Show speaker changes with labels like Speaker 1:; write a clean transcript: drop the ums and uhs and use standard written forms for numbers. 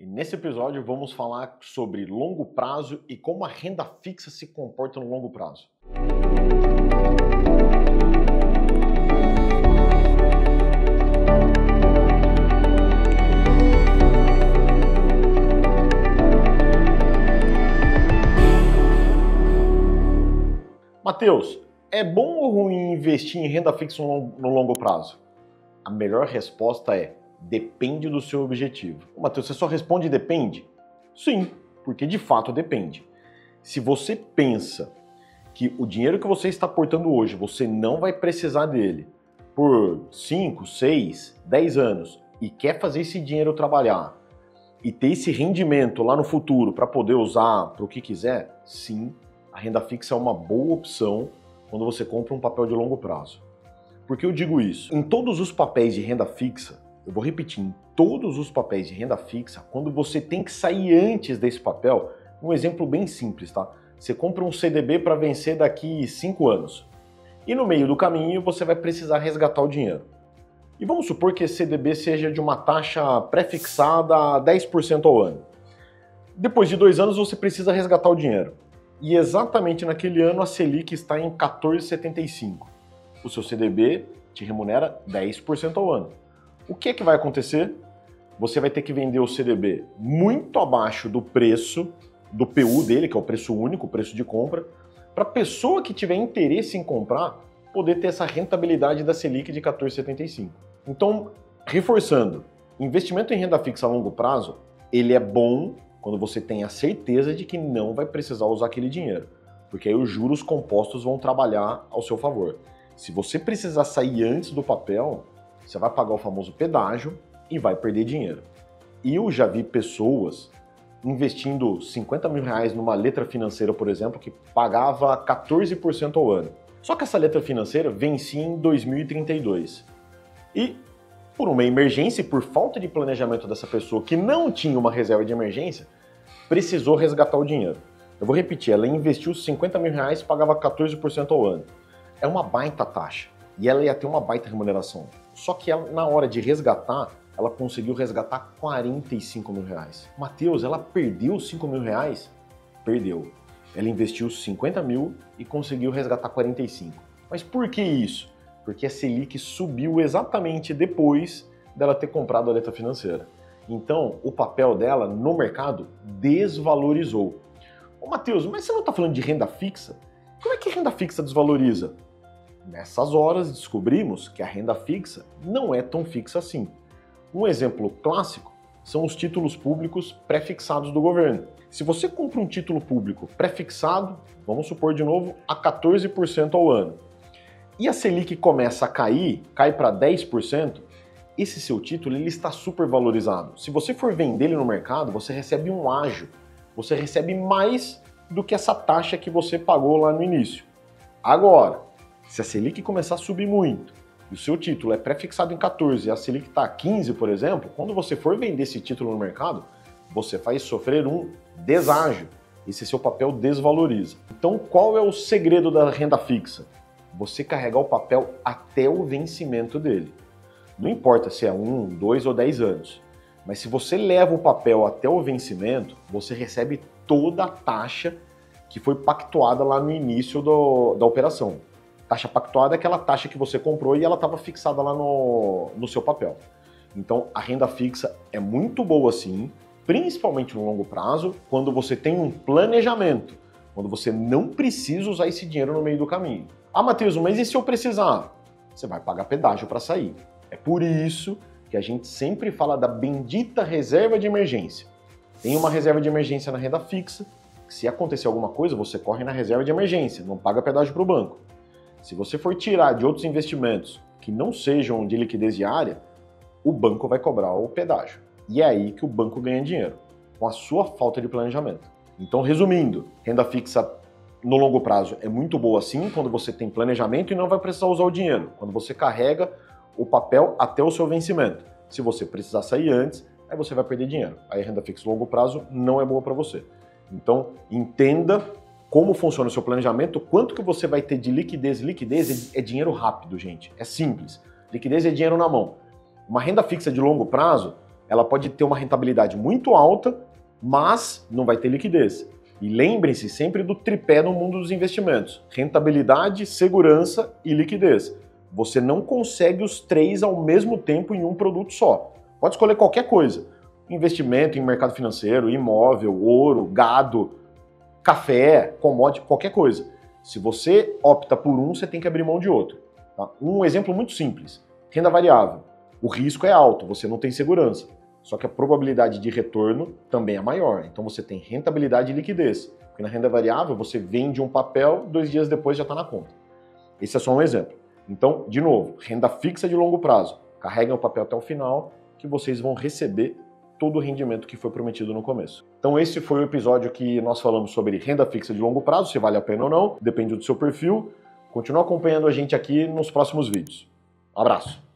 Speaker 1: E nesse episódio vamos falar sobre longo prazo e como a renda fixa se comporta no longo prazo. Matheus, é bom ou ruim investir em renda fixa no longo prazo? A melhor resposta é: depende do seu objetivo. Matheus, você só responde depende? Sim, porque de fato depende. Se você pensa que o dinheiro que você está aportando hoje, você não vai precisar dele por 5, 6, 10 anos e quer fazer esse dinheiro trabalhar e ter esse rendimento lá no futuro para poder usar para o que quiser, sim, a renda fixa é uma boa opção quando você compra um papel de longo prazo. Por que eu digo isso? Em todos os papéis de renda fixa, eu vou repetir, em todos os papéis de renda fixa, quando você tem que sair antes desse papel, um exemplo bem simples, tá? Você compra um CDB para vencer daqui 5 anos. E no meio do caminho você vai precisar resgatar o dinheiro. E vamos supor que esse CDB seja de uma taxa pré-fixada a 10% ao ano. Depois de 2 anos você precisa resgatar o dinheiro. E exatamente naquele ano a Selic está em 14,75. O seu CDB te remunera 10% ao ano. O que é que vai acontecer? Você vai ter que vender o CDB muito abaixo do preço, do PU dele, que é o preço único, o preço de compra, para a pessoa que tiver interesse em comprar poder ter essa rentabilidade da Selic de 14,75. Então, reforçando, investimento em renda fixa a longo prazo, ele é bom quando você tem a certeza de que não vai precisar usar aquele dinheiro, porque aí os juros compostos vão trabalhar ao seu favor. Se você precisar sair antes do papel, você vai pagar o famoso pedágio e vai perder dinheiro. E eu já vi pessoas investindo 50 mil reais numa letra financeira, por exemplo, que pagava 14% ao ano. Só que essa letra financeira vencia em 2032. E por uma emergência e por falta de planejamento dessa pessoa que não tinha uma reserva de emergência, precisou resgatar o dinheiro. Eu vou repetir, ela investiu 50 mil reais e pagava 14% ao ano. É uma baita taxa e ela ia ter uma baita remuneração. Só que ela, na hora de resgatar, ela conseguiu resgatar 45 mil reais. Matheus, ela perdeu 5 mil reais? Perdeu. Ela investiu 50 mil e conseguiu resgatar 45. Mas por que isso? Porque a Selic subiu exatamente depois dela ter comprado a letra financeira. Então, o papel dela no mercado desvalorizou. Ô Matheus, mas você não está falando de renda fixa? Como é que a renda fixa desvaloriza? Nessas horas descobrimos que a renda fixa não é tão fixa assim. Um exemplo clássico são os títulos públicos pré-fixados do governo. Se você compra um título público pré-fixado, vamos supor de novo, a 14% ao ano, e a Selic começa a cair, cai para 10%, esse seu título ele está super valorizado. Se você for vender ele no mercado, você recebe um ágio, você recebe mais do que essa taxa que você pagou lá no início. Agora, se a Selic começar a subir muito, e o seu título é pré-fixado em 14 e a Selic está a 15, por exemplo, quando você for vender esse título no mercado, você vai sofrer um deságio. Esse seu papel desvaloriza. Então, qual é o segredo da renda fixa? Você carregar o papel até o vencimento dele. Não importa se é 1, 2 ou 10 anos, mas se você leva o papel até o vencimento, você recebe toda a taxa que foi pactuada lá no início da operação. Taxa pactuada é aquela taxa que você comprou e ela estava fixada lá no seu papel. Então, a renda fixa é muito boa sim, principalmente no longo prazo, quando você tem um planejamento, quando você não precisa usar esse dinheiro no meio do caminho. Ah, Matheus, mas e se eu precisar? Você vai pagar pedágio para sair. É por isso que a gente sempre fala da bendita reserva de emergência. Tem uma reserva de emergência na renda fixa, que se acontecer alguma coisa, você corre na reserva de emergência, não paga pedágio para o banco. Se você for tirar de outros investimentos que não sejam de liquidez diária, o banco vai cobrar o pedágio. E é aí que o banco ganha dinheiro, com a sua falta de planejamento. Então, resumindo, renda fixa no longo prazo é muito boa sim, quando você tem planejamento e não vai precisar usar o dinheiro, quando você carrega o papel até o seu vencimento. Se você precisar sair antes, aí você vai perder dinheiro. Aí a renda fixa no longo prazo não é boa para você. Então, entenda como funciona o seu planejamento, quanto que você vai ter de liquidez. Liquidez é dinheiro rápido, gente. É simples. Liquidez é dinheiro na mão. Uma renda fixa de longo prazo, ela pode ter uma rentabilidade muito alta, mas não vai ter liquidez. E lembrem-se sempre do tripé no mundo dos investimentos: rentabilidade, segurança e liquidez. Você não consegue os três ao mesmo tempo em um produto só. Pode escolher qualquer coisa. Investimento em mercado financeiro, imóvel, ouro, gado, café, commodity, qualquer coisa. Se você opta por um, você tem que abrir mão de outro. Tá? Um exemplo muito simples: renda variável. O risco é alto, você não tem segurança. Só que a probabilidade de retorno também é maior. Então você tem rentabilidade e liquidez. Porque na renda variável você vende um papel, 2 dias depois já está na conta. Esse é só um exemplo. Então, de novo, renda fixa de longo prazo. Carreguem o papel até o final que vocês vão receber todo o rendimento que foi prometido no começo. Então esse foi o episódio que nós falamos sobre renda fixa de longo prazo, se vale a pena ou não, depende do seu perfil. Continua acompanhando a gente aqui nos próximos vídeos. Um abraço!